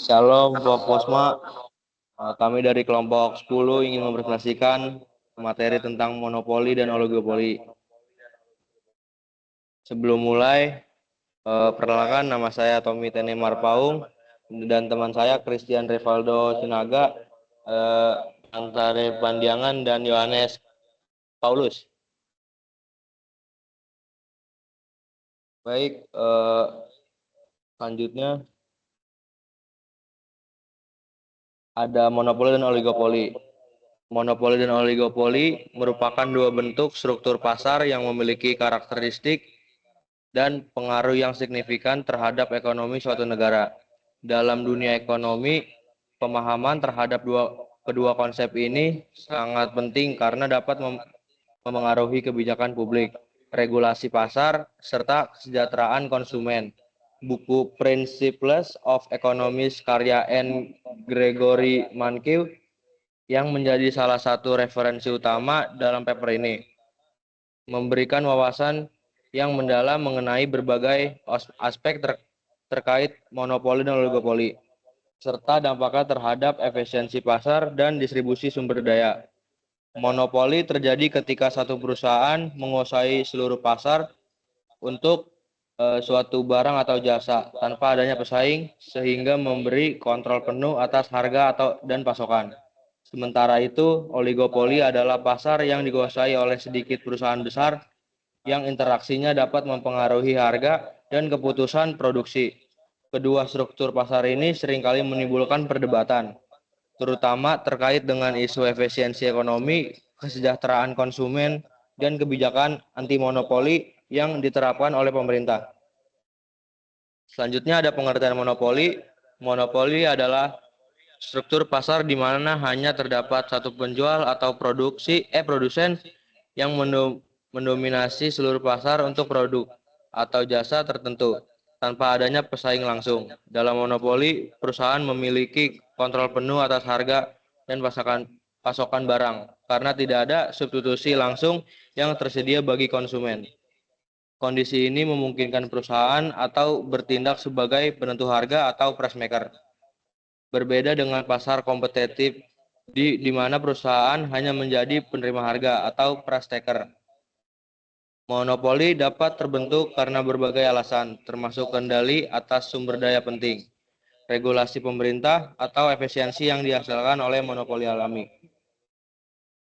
Shalom, Bapak Posma. Kami dari kelompok 10 ingin mempresentasikan materi tentang monopoli dan oligopoli. Sebelum mulai, perkenalkan nama saya Tommy Tenemar Paung dan teman saya Christian Rivaldo Sinaga, Antare Pandiangan dan Yohanes Paulus. Baik, selanjutnya ada monopoli dan oligopoli. Monopoli dan oligopoli merupakan dua bentuk struktur pasar yang memiliki karakteristik dan pengaruh yang signifikan terhadap ekonomi suatu negara. Dalam dunia ekonomi, pemahaman terhadap kedua konsep ini sangat penting karena dapat memengaruhi kebijakan publik, regulasi pasar, serta kesejahteraan konsumen. Buku Principles of Economics karya N. Gregory Mankiw yang menjadi salah satu referensi utama dalam paper ini, memberikan wawasan yang mendalam mengenai berbagai aspek terkait monopoli dan oligopoli, serta dampaknya terhadap efisiensi pasar dan distribusi sumber daya. Monopoli terjadi ketika satu perusahaan menguasai seluruh pasar untuk suatu barang atau jasa tanpa adanya pesaing, sehingga memberi kontrol penuh atas harga dan pasokan. Sementara itu, oligopoli adalah pasar yang dikuasai oleh sedikit perusahaan besar yang interaksinya dapat mempengaruhi harga dan keputusan produksi. Kedua struktur pasar ini seringkali menimbulkan perdebatan, terutama terkait dengan isu efisiensi ekonomi, kesejahteraan konsumen, dan kebijakan anti monopoli yang diterapkan oleh pemerintah. Selanjutnya ada pengertian monopoli. Monopoli adalah struktur pasar di mana hanya terdapat satu penjual atau produsen yang mendominasi seluruh pasar untuk produk atau jasa tertentu tanpa adanya pesaing langsung. Dalam monopoli, perusahaan memiliki kontrol penuh atas harga dan pasokan barang karena tidak ada substitusi langsung yang tersedia bagi konsumen. Kondisi ini memungkinkan perusahaan atau bertindak sebagai penentu harga atau price maker. Berbeda dengan pasar kompetitif di mana perusahaan hanya menjadi penerima harga atau price taker. Monopoli dapat terbentuk karena berbagai alasan, termasuk kendali atas sumber daya penting, regulasi pemerintah, atau efisiensi yang dihasilkan oleh monopoli alami.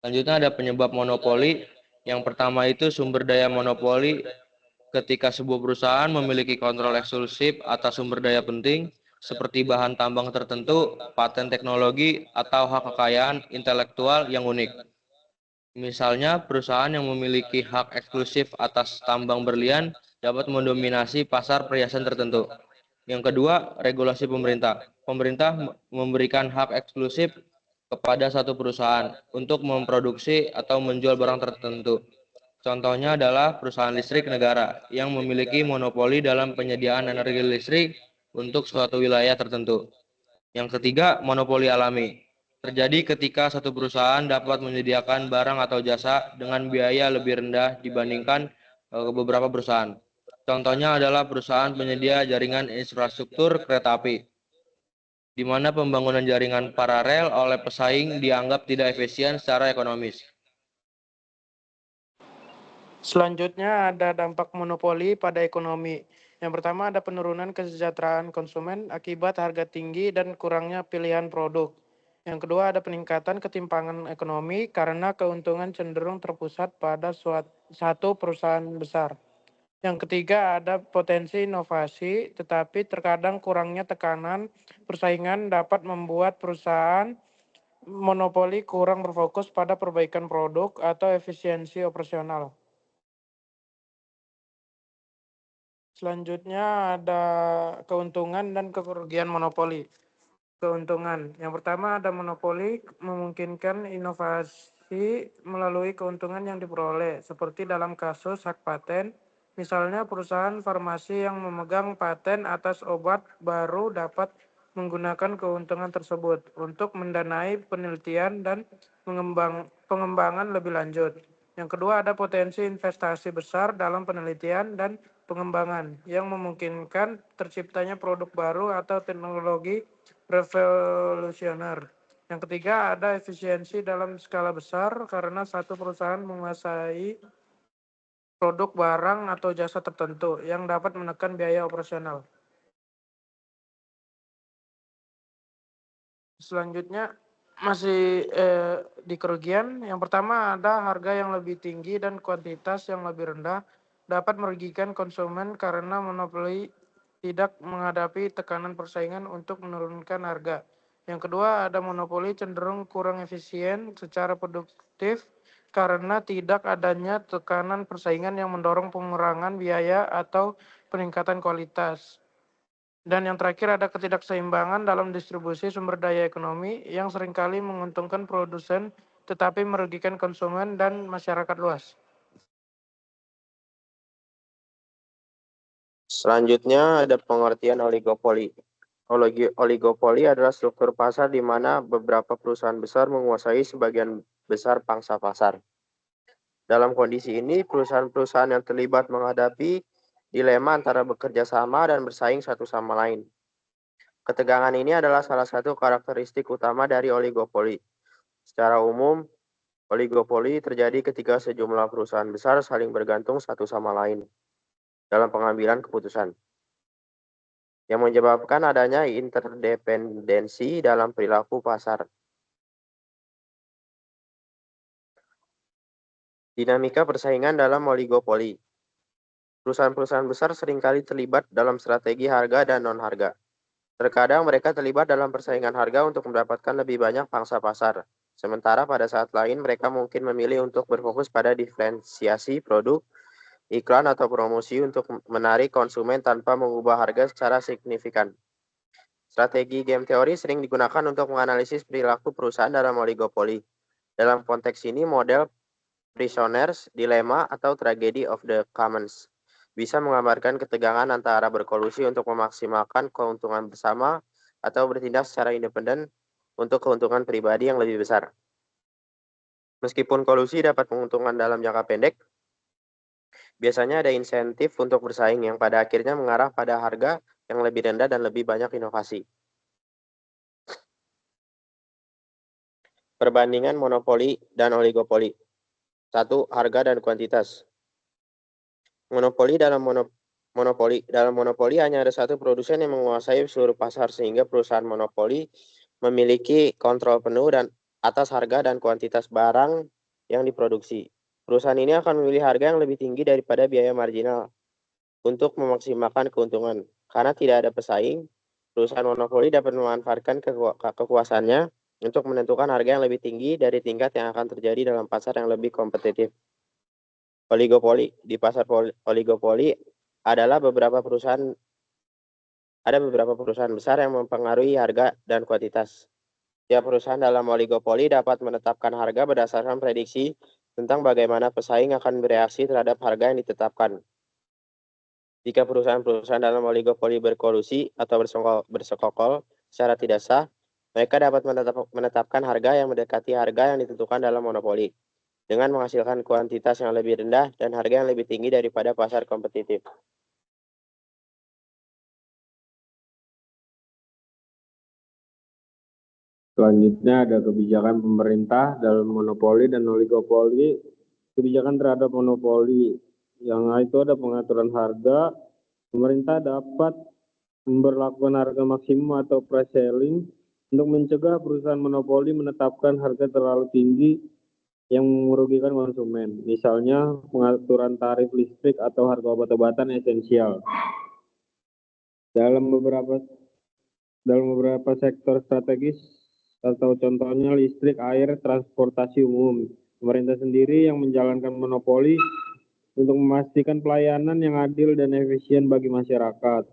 Selanjutnya ada penyebab monopoli. Yang pertama itu sumber daya monopoli. Ketika sebuah perusahaan memiliki kontrol eksklusif atas sumber daya penting, seperti bahan tambang tertentu, paten teknologi, atau hak kekayaan intelektual yang unik. Misalnya, perusahaan yang memiliki hak eksklusif atas tambang berlian dapat mendominasi pasar perhiasan tertentu. Yang kedua, regulasi pemerintah. Pemerintah memberikan hak eksklusif kepada satu perusahaan untuk memproduksi atau menjual barang tertentu. Contohnya adalah perusahaan listrik negara yang memiliki monopoli dalam penyediaan energi listrik untuk suatu wilayah tertentu. Yang ketiga, monopoli alami. Terjadi ketika satu perusahaan dapat menyediakan barang atau jasa dengan biaya lebih rendah dibandingkan beberapa perusahaan. Contohnya adalah perusahaan penyedia jaringan infrastruktur kereta api, di mana pembangunan jaringan paralel oleh pesaing dianggap tidak efisien secara ekonomis. Selanjutnya ada dampak monopoli pada ekonomi. Yang pertama ada penurunan kesejahteraan konsumen akibat harga tinggi dan kurangnya pilihan produk. Yang kedua ada peningkatan ketimpangan ekonomi karena keuntungan cenderung terpusat pada satu perusahaan besar. Yang ketiga ada potensi inovasi, tetapi terkadang kurangnya tekanan persaingan dapat membuat perusahaan monopoli kurang berfokus pada perbaikan produk atau efisiensi operasional. Selanjutnya ada keuntungan dan kerugian monopoli. Keuntungan. Yang pertama ada monopoli memungkinkan inovasi melalui keuntungan yang diperoleh, seperti dalam kasus hak paten. Misalnya perusahaan farmasi yang memegang paten atas obat baru dapat menggunakan keuntungan tersebut untuk mendanai penelitian dan pengembangan lebih lanjut. Yang kedua ada potensi investasi besar dalam penelitian dan pengembangan yang memungkinkan terciptanya produk baru atau teknologi revolusioner. Yang ketiga ada efisiensi dalam skala besar karena satu perusahaan menguasai produk, barang, atau jasa tertentu yang dapat menekan biaya operasional. Selanjutnya masih di kerugian. Yang pertama ada harga yang lebih tinggi dan kuantitas yang lebih rendah dapat merugikan konsumen karena monopoli tidak menghadapi tekanan persaingan untuk menurunkan harga. Yang kedua ada monopoli cenderung kurang efisien secara produktif karena tidak adanya tekanan persaingan yang mendorong pengurangan biaya atau peningkatan kualitas. Dan yang terakhir ada ketidakseimbangan dalam distribusi sumber daya ekonomi yang seringkali menguntungkan produsen tetapi merugikan konsumen dan masyarakat luas. Selanjutnya ada pengertian oligopoli. Oligopoli adalah struktur pasar di mana beberapa perusahaan besar menguasai sebagian besar pangsa pasar. Dalam kondisi ini, perusahaan-perusahaan yang terlibat menghadapi dilema antara bekerja sama dan bersaing satu sama lain. Ketegangan ini adalah salah satu karakteristik utama dari oligopoli. Secara umum, oligopoli terjadi ketika sejumlah perusahaan besar saling bergantung satu sama lain dalam pengambilan keputusan, yang menyebabkan adanya interdependensi dalam perilaku pasar. Dinamika persaingan dalam oligopoli. Perusahaan-perusahaan besar seringkali terlibat dalam strategi harga dan non-harga. Terkadang mereka terlibat dalam persaingan harga untuk mendapatkan lebih banyak pangsa pasar. Sementara pada saat lain mereka mungkin memilih untuk berfokus pada diferensiasi produk, iklan atau promosi untuk menarik konsumen tanpa mengubah harga secara signifikan. Strategi game teori sering digunakan untuk menganalisis perilaku perusahaan dalam oligopoli. Dalam konteks ini, model Prisoner's Dilemma atau Tragedy of the Commons bisa menggambarkan ketegangan antara berkolusi untuk memaksimalkan keuntungan bersama atau bertindak secara independen untuk keuntungan pribadi yang lebih besar. Meskipun kolusi dapat menguntungkan dalam jangka pendek, biasanya ada insentif untuk bersaing yang pada akhirnya mengarah pada harga yang lebih rendah dan lebih banyak inovasi. Perbandingan monopoli dan oligopoli. 1. Harga dan kuantitas. Dalam monopoli hanya ada satu produsen yang menguasai seluruh pasar sehingga perusahaan monopoli memiliki kontrol penuh dan atas harga dan kuantitas barang yang diproduksi. Perusahaan ini akan memilih harga yang lebih tinggi daripada biaya marginal untuk memaksimalkan keuntungan. Karena tidak ada pesaing, perusahaan monopoli dapat memanfaatkan kekuasaannya untuk menentukan harga yang lebih tinggi dari tingkat yang akan terjadi dalam pasar yang lebih kompetitif. Oligopoli. Di pasar oligopoli ada beberapa perusahaan besar yang mempengaruhi harga dan kuantitas. Setiap perusahaan dalam oligopoli dapat menetapkan harga berdasarkan prediksi tentang bagaimana pesaing akan bereaksi terhadap harga yang ditetapkan. Jika perusahaan-perusahaan dalam oligopoli berkolusi atau bersekongkol secara tidak sah, mereka dapat menetapkan harga yang mendekati harga yang ditentukan dalam monopoli, dengan menghasilkan kuantitas yang lebih rendah dan harga yang lebih tinggi daripada pasar kompetitif. Selanjutnya ada kebijakan pemerintah dalam monopoli dan oligopoli. Kebijakan terhadap monopoli yang itu ada pengaturan harga. Pemerintah dapat memberlakukan harga maksimum atau price selling untuk mencegah perusahaan monopoli menetapkan harga terlalu tinggi yang merugikan konsumen. Misalnya pengaturan tarif listrik atau harga obat-obatan esensial. Dalam beberapa sektor strategis atau contohnya listrik, air, transportasi umum, pemerintah sendiri yang menjalankan monopoli untuk memastikan pelayanan yang adil dan efisien bagi masyarakat.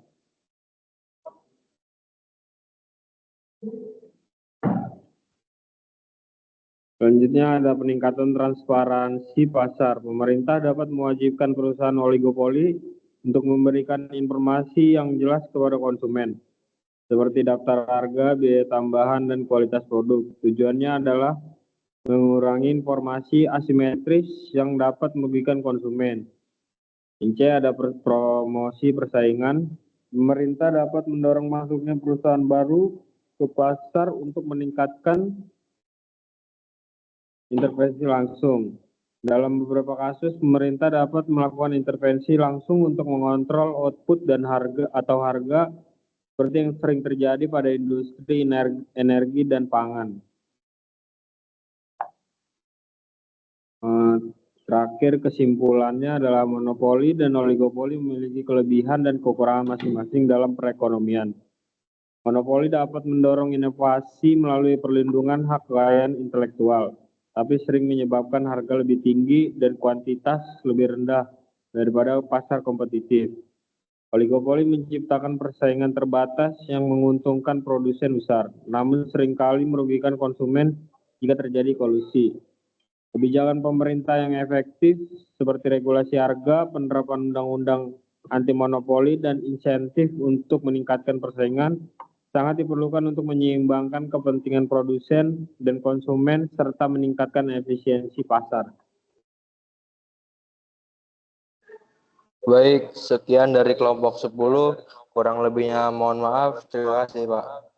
Selanjutnya ada peningkatan transparansi pasar. Pemerintah dapat mewajibkan perusahaan oligopoli untuk memberikan informasi yang jelas kepada konsumen, seperti daftar harga, biaya tambahan, dan kualitas produk. Tujuannya adalah mengurangi informasi asimetris yang dapat merugikan konsumen. C, ada promosi persaingan. Pemerintah dapat mendorong masuknya perusahaan baru ke pasar untuk meningkatkan intervensi langsung. Dalam beberapa kasus, pemerintah dapat melakukan intervensi langsung untuk mengontrol output dan harga seperti yang sering terjadi pada industri energi dan pangan. Terakhir, kesimpulannya adalah monopoli dan oligopoli memiliki kelebihan dan kekurangan masing-masing dalam perekonomian. Monopoli dapat mendorong inovasi melalui perlindungan hak kekayaan intelektual, tapi sering menyebabkan harga lebih tinggi dan kuantitas lebih rendah daripada pasar kompetitif. Oligopoli menciptakan persaingan terbatas yang menguntungkan produsen besar, namun seringkali merugikan konsumen jika terjadi kolusi. Kebijakan pemerintah yang efektif seperti regulasi harga, penerapan undang-undang anti monopoli, dan insentif untuk meningkatkan persaingan sangat diperlukan untuk menyeimbangkan kepentingan produsen dan konsumen serta meningkatkan efisiensi pasar. Baik, sekian dari kelompok 10. Kurang lebihnya mohon maaf. Terima kasih, Pak.